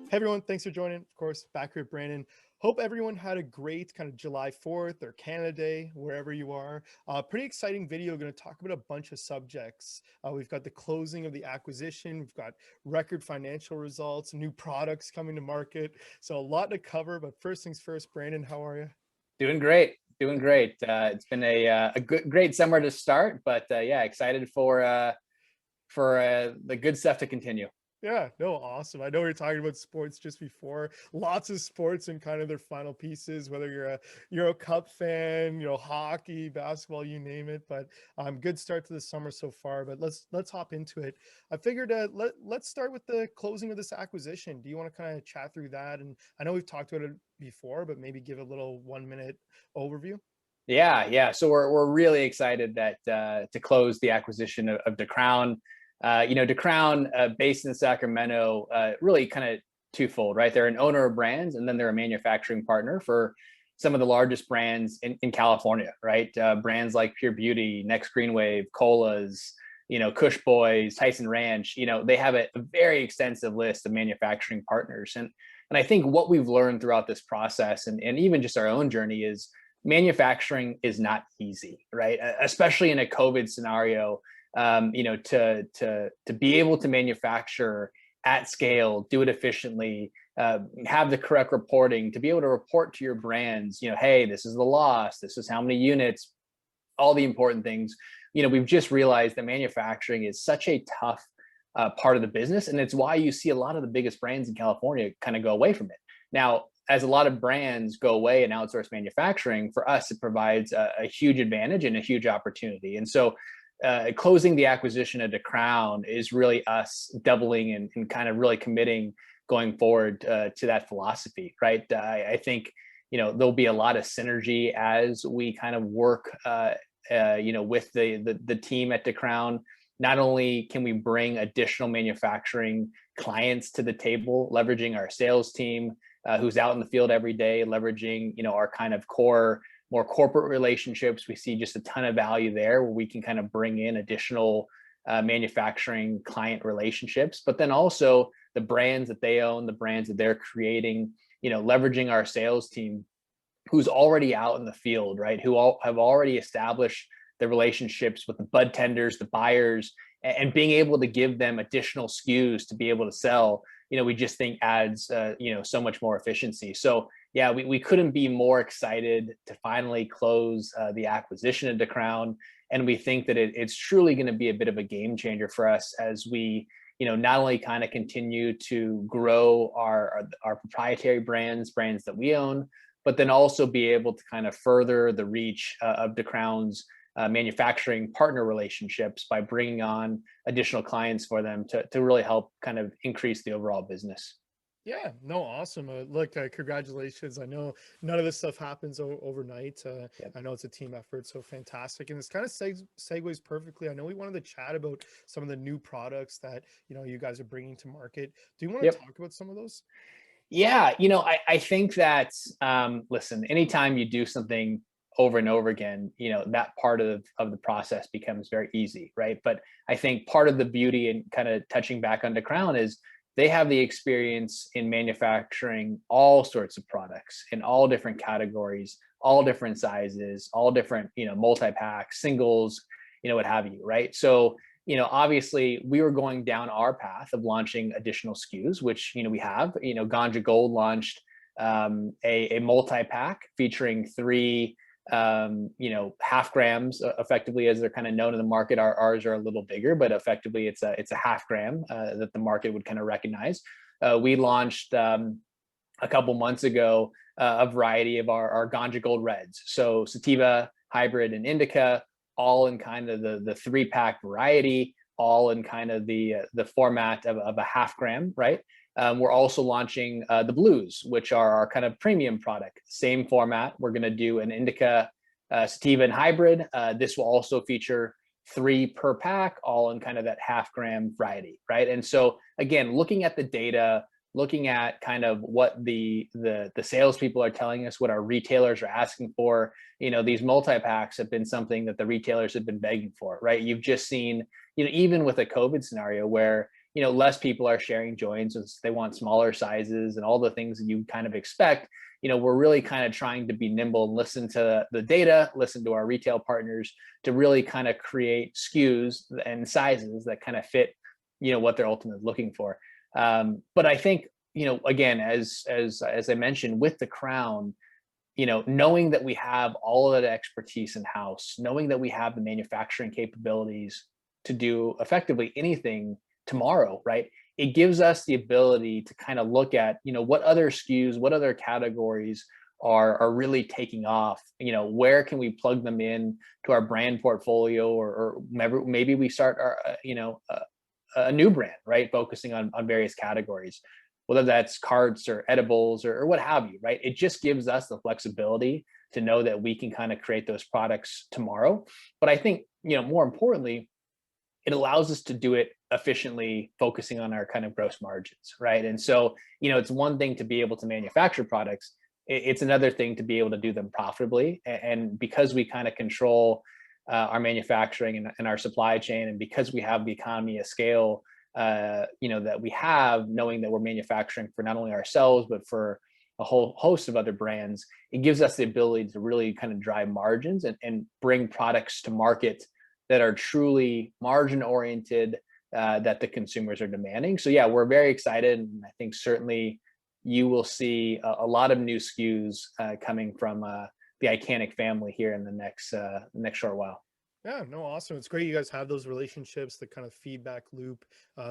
Hey everyone, thanks for joining. Of course, back here, Brandon. Hope everyone had a great kind of July 4th or Canada Day, wherever you are. Pretty exciting video. Going to talk about a bunch of subjects. We've got the closing of the acquisition. We've got record financial results, new products coming to market. So a lot to cover. But first things first, Brandon, how are you? Doing great, doing great. It's been a good, great summer to start, but yeah, excited for the good stuff to continue. Yeah, no, awesome. I know we were talking about sports just before. Lots of sports and kind of their final pieces, whether you're a Euro Cup fan, hockey, basketball, you name it. But good start to the summer so far. But let's hop into it. I figured let's start with the closing of this acquisition. Do you want to kind of chat through that? And I know we've talked about it before, but maybe give a little 1 minute overview. Yeah. So we're really excited that to close the acquisition of the Crown. The Crown, based in Sacramento, really kind of twofold, right? They're an owner of brands, and then they're a manufacturing partner for some of the largest brands in California, right? Brands like Pure Beauty, Next Green Wave, Colas, Kush Boys, Tyson Ranch. They have a very extensive list of manufacturing partners, and I think what we've learned throughout this process, and even just our own journey, is manufacturing is not easy, right? Especially in a COVID scenario. To be able to manufacture at scale, do it efficiently, have the correct reporting, to be able to report to your brands, hey, this is the loss, this is how many units, all the important things. We've just realized that manufacturing is such a tough part of the business, and it's why you see a lot of the biggest brands in California kind of go away from it. Now, as a lot of brands go away and outsource manufacturing, for us, it provides a huge advantage and a huge opportunity. And so closing the acquisition of the Crown is really us doubling and kind of really committing going forward to that philosophy, right? I think there'll be a lot of synergy as we kind of work with the team at the Crown. Not only can we bring additional manufacturing clients to the table, leveraging our sales team who's out in the field every day, leveraging our kind of core, more corporate relationships. We see just a ton of value there where we can kind of bring in additional manufacturing client relationships, but then also the brands that they own, the brands that they're creating, leveraging our sales team who's already out in the field, right? Who all have already established the relationships with the bud tenders, the buyers, and being able to give them additional SKUs to be able to sell, we just think adds, so much more efficiency. So yeah, we couldn't be more excited to finally close the acquisition of the Crown. And we think that it's truly going to be a bit of a game changer for us as we, not only kind of continue to grow our proprietary brands that we own, but then also be able to kind of further the reach of the Crown's manufacturing partner relationships by bringing on additional clients for them to really help kind of increase the overall business. Yeah, no, awesome. Look, congratulations. I know none of this stuff happens overnight. Yep. I know it's a team effort, so fantastic. And this kind of segues perfectly. I know we wanted to chat about some of the new products that you guys are bringing to market. Do you want to Yep. talk about some of those? Yeah, I think that listen, anytime you do something over and over again, that part of the process becomes very easy, right? But I think part of the beauty and kind of touching back on the Crown is they have the experience in manufacturing all sorts of products in all different categories, all different sizes, all different, multi-packs, singles, what have you, right? So obviously we were going down our path of launching additional SKUs, which, we have, Ganja Gold launched a multi-pack featuring three, half grams, effectively, as they're kind of known in the market. Ours are a little bigger, but effectively it's a half gram that the market would kind of recognize. We launched a couple months ago a variety of our Ganja Gold Reds. So sativa, hybrid, and indica, all in kind of the 3-pack variety, all in kind of the format of a half gram, right? We're also launching the blues, which are our kind of premium product. Same format. We're going to do an indica, sativa, and hybrid. This will also feature 3 per pack, all in kind of that half gram variety, right? And so again, looking at the data, looking at kind of what the salespeople are telling us, what our retailers are asking for, these multi-packs have been something that the retailers have been begging for, right? You've just seen, even with a COVID scenario where less people are sharing joints, they want smaller sizes and all the things that you kind of expect. We're really kind of trying to be nimble and listen to the data, listen to our retail partners to really kind of create SKUs and sizes that kind of fit, what they're ultimately looking for. But I think, again, as I mentioned with the Crown, knowing that we have all of that expertise in house, knowing that we have the manufacturing capabilities to do effectively anything tomorrow, right? It gives us the ability to kind of look at, what other SKUs, what other categories are really taking off. Where can we plug them in to our brand portfolio, or maybe we start a new brand, right? Focusing on various categories, whether that's carts or edibles or what have you, right? It just gives us the flexibility to know that we can kind of create those products tomorrow. But I think, more importantly, it allows us to do it efficiently, focusing on our kind of gross margins, right? And so, it's one thing to be able to manufacture products. It's another thing to be able to do them profitably. And because we kind of control our manufacturing and our supply chain, and because we have the economy of scale, that we have, knowing that we're manufacturing for not only ourselves, but for a whole host of other brands, it gives us the ability to really kind of drive margins and bring products to market that are truly margin oriented, that the consumers are demanding. So yeah, we're very excited. And I think certainly you will see a lot of new SKUs coming from the Icanic family here in the next short while. Yeah, no, awesome. It's great you guys have those relationships, the kind of feedback loop,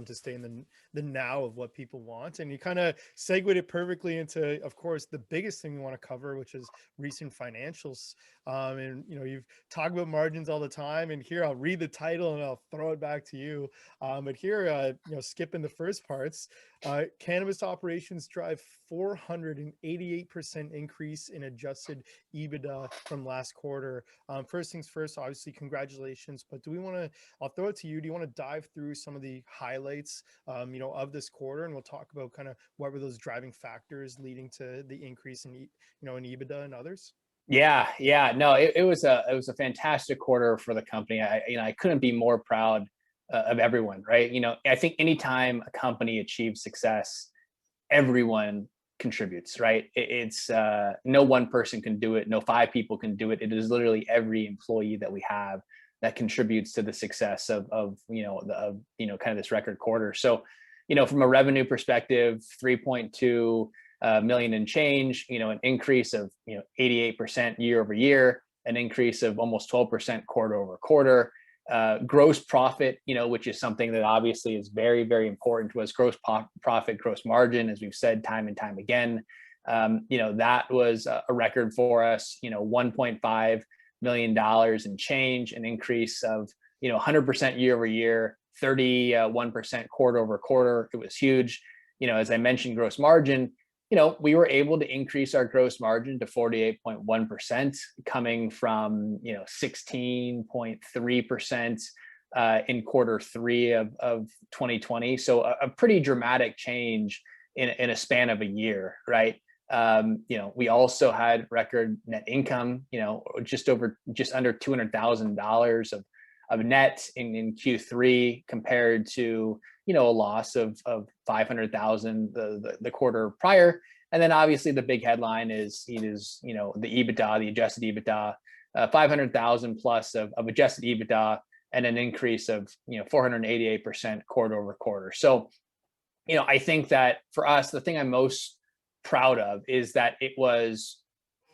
to stay in the now of what people want. And you kind of segued it perfectly into, of course, the biggest thing we want to cover, which is recent financials. And you've talked about margins all the time. And here I'll read the title and I'll throw it back to you. But here, skipping the first parts, cannabis operations drive 488% increase in adjusted EBITDA from last quarter. First things first, obviously, congratulations. But I'll throw it to you. Do you want to dive through some of the highlights, of this quarter? And we'll talk about kind of what were those driving factors leading to the increase in, in EBITDA and others? Yeah. No, it was a fantastic quarter for the company. I couldn't be more proud of everyone, right? I think anytime a company achieves success, everyone contributes, right? It's no one person can do it, no five people can do it. It is literally every employee that we have that contributes to the success of kind of this record quarter. So, from a revenue perspective, 3.2 million and change, an increase of 88% year over year, an increase of almost 12% quarter over quarter. Gross profit, which is something that obviously is very, very important to us. Gross profit, gross margin, as we've said time and time again, that was a record for us. $1.5 million and change, an increase of 100% year over year, 31% quarter over quarter. It was huge. As I mentioned, gross margin. We were able to increase our gross margin to 48.1%, coming from 16.3% in quarter three of 2020. So a pretty dramatic change in a span of a year, right? We also had record net income, just under $200,000 of net in Q3, compared to a loss of 500,000 the quarter prior. And then obviously the big headline is the EBITDA, the adjusted EBITDA, 500,000 plus of adjusted EBITDA, and an increase of 488% quarter over quarter. So I think that for us, the thing I'm most proud of is that it was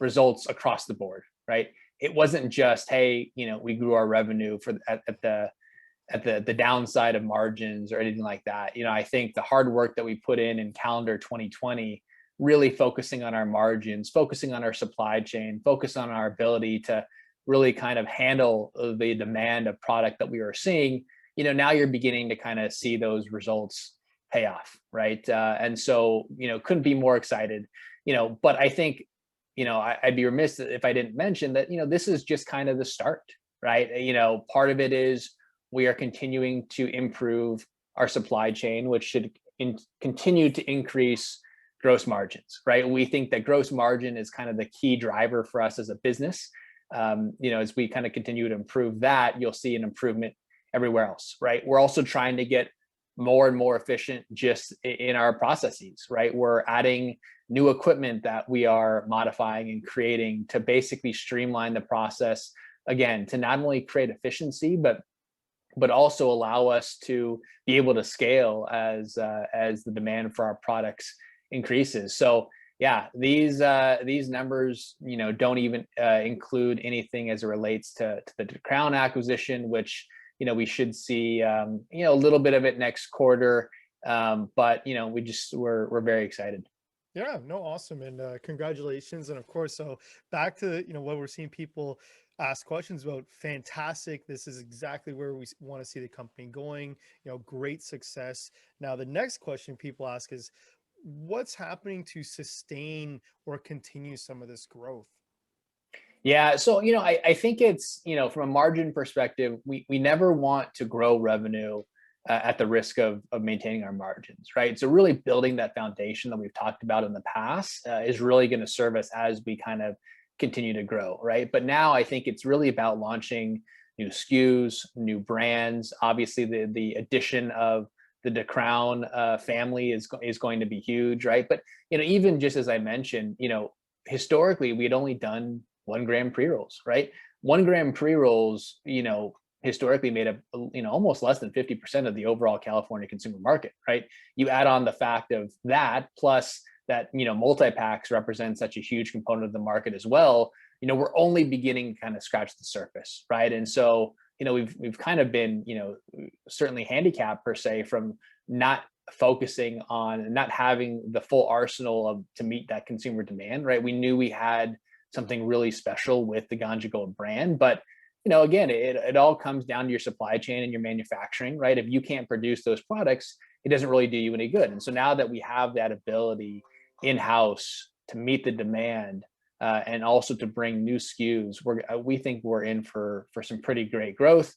results across the board, right? It wasn't just, hey, we grew our revenue at the downside of margins or anything like that. I think the hard work that we put in calendar 2020, really focusing on our margins, focusing on our supply chain, focus on our ability to really kind of handle the demand of product that we were seeing, now you're beginning to kind of see those results pay off, right? And so, couldn't be more excited, but I think, I'd be remiss if I didn't mention that, this is just kind of the start, right? Part of it is we are continuing to improve our supply chain, which should continue to increase gross margins, right? We think that gross margin is kind of the key driver for us as a business. As we kind of continue to improve that, you'll see an improvement everywhere else, right? We're also trying to get more and more efficient just in our processes, right? We're adding new equipment that we are modifying and creating to basically streamline the process, again, to not only create efficiency, but also allow us to be able to scale as the demand for our products increases. So yeah, these numbers, don't even include anything as it relates to the Crown acquisition, which we should see a little bit of it next quarter. But we're very excited. Yeah, no, awesome. And congratulations. And of course, so back to, what we're seeing people ask questions about. Fantastic. This is exactly where we want to see the company going, great success. Now, the next question people ask is what's happening to sustain or continue some of this growth? Yeah, so I think it's from a margin perspective, we never want to grow revenue at the risk of maintaining our margins, right? So really building that foundation that we've talked about in the past is really going to serve us as we kind of continue to grow, right? But now I think it's really about launching new SKUs, new brands. Obviously, the addition of the Crown family is going to be huge, right? But even just as I mentioned, historically we had only done 1 gram pre-rolls, right? 1 gram pre-rolls, historically made up, almost less than 50% of the overall California consumer market, right? You add on the fact of that, plus that, multi-packs represent such a huge component of the market as well, we're only beginning to kind of scratch the surface, right? And so, we've kind of been, certainly handicapped per se from not focusing on not having the full arsenal to meet that consumer demand, right? We knew we had something really special with the Ganja Gold brand, but again, it all comes down to your supply chain and your manufacturing, right? If you can't produce those products, it doesn't really do you any good. And so now that we have that ability in-house to meet the demand and also to bring new SKUs, we think we're in for some pretty great growth.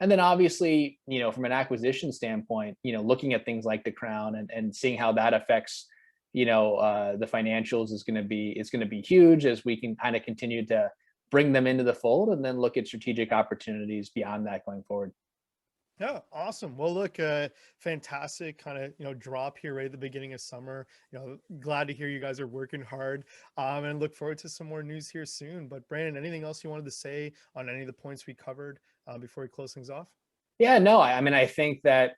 And then obviously, from an acquisition standpoint, looking at things like the Crown and seeing how that affects the financials is going to be huge as we can kind of continue to bring them into the fold and then look at strategic opportunities beyond that going forward. Yeah, awesome. Well, look, fantastic kind of, drop here right at the beginning of summer. Glad to hear you guys are working hard, and look forward to some more news here soon. But Brandon, anything else you wanted to say on any of the points we covered before we close things off? Yeah, no, I mean, I think that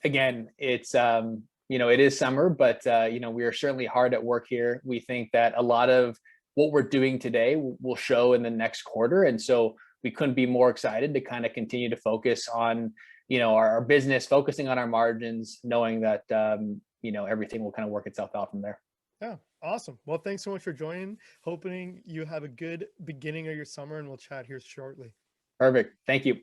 again, it's it is summer, but we are certainly hard at work here. We think that a lot of what we're doing today will show in the next quarter, and so we couldn't be more excited to kind of continue to focus on our business, focusing on our margins, knowing that everything will kind of work itself out from there. Yeah, awesome. Well, thanks so much for joining. Hoping you have a good beginning of your summer, and we'll chat here shortly. Perfect. Thank you.